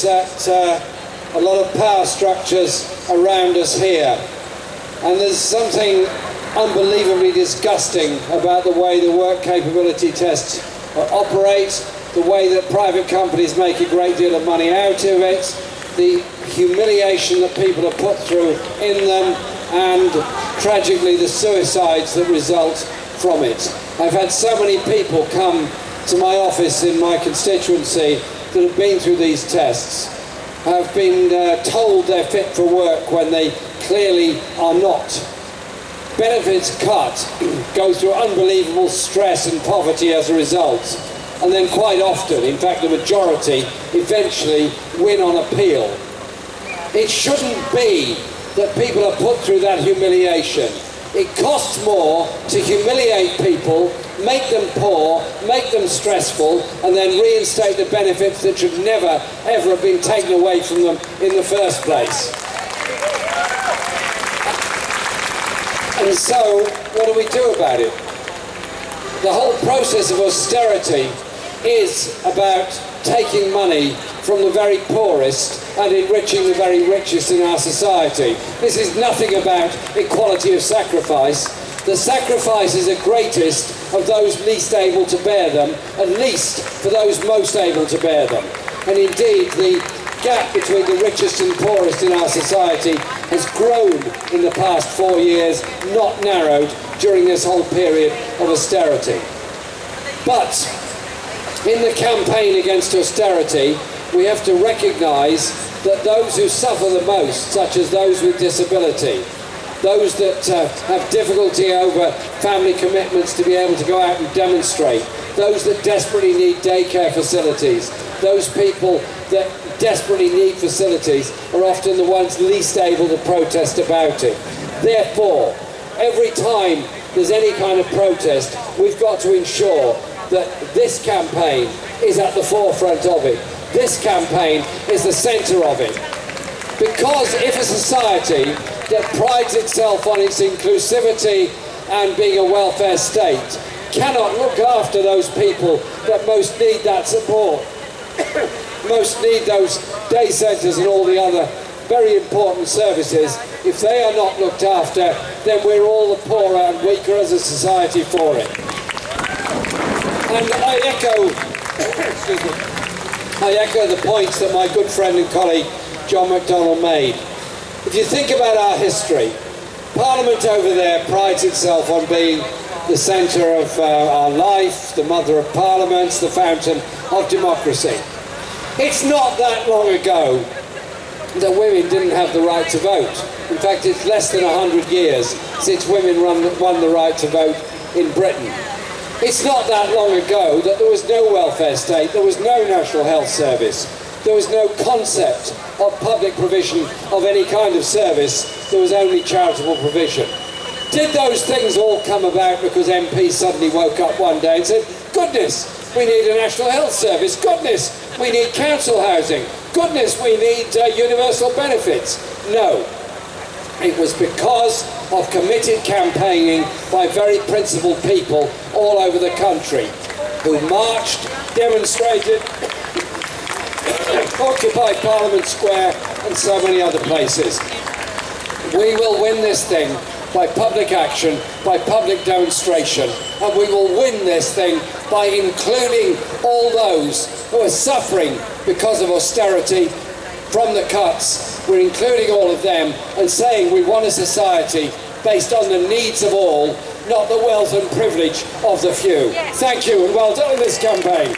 At a lot of power structures around us here, and there's something unbelievably disgusting about the way the work capability tests operate, the way that private companies make a great deal of money out of it, the humiliation that people are put through in them, and tragically the suicides that result from it. I've had so many people come to my office in my constituency that have been through these tests, have been told they're fit for work when they clearly are not. Benefits cut, go through unbelievable stress and poverty as a result, and then quite often, in fact the majority, eventually win on appeal. It shouldn't be that people are put through that humiliation. It costs more to humiliate people, make them poor, make them stressful, and then reinstate the benefits that should never, ever have been taken away from them in the first place. And so, what do we do about it? The whole process of austerity is about taking money from the very poorest and enriching the very richest in our society. This is nothing about equality of sacrifice. The sacrifices are greatest of those least able to bear them, and least for those most able to bear them. And indeed, the gap between the richest and poorest in our society has grown in the past 4 years, not narrowed during this whole period of austerity. But in the campaign against austerity, we have to recognise that those who suffer the most, such as those with disability, those that have difficulty over family commitments to be able to go out and demonstrate, those that desperately need daycare facilities, those people that desperately need facilities are often the ones least able to protest about it. Therefore, every time there's any kind of protest, we've got to ensure that this campaign is at the forefront of it. This campaign is the centre of it. Because if a society that prides itself on its inclusivity and being a welfare state cannot look after those people that most need that support, most need those day centres and all the other very important services, if they are not looked after, then we're all the poorer and weaker as a society for it. And I echo the points that my good friend and colleague John MacDonald made. If you think about our history, Parliament over there prides itself on being the centre of our life, the mother of parliaments, the fountain of democracy. It's not that long ago that women didn't have the right to vote. In fact, it's less than 100 years since women won the right to vote in Britain. It's not that long ago that there was no welfare state, there was no National Health Service, there was no concept of public provision of any kind of service, there was only charitable provision. Did those things all come about because MPs suddenly woke up one day and said, goodness, we need a National Health Service, goodness, we need council housing, goodness, we need universal benefits? No. It was because of committed campaigning by very principled people all over the country who marched, demonstrated, occupied Parliament Square and so many other places. We will win this thing by public action, by public demonstration, and we will win this thing by including all those who are suffering because of austerity from the cuts. We're including all of them and saying we want a society based on the needs of all, not the wealth and privilege of the few. Yes. Thank you and well done in this campaign.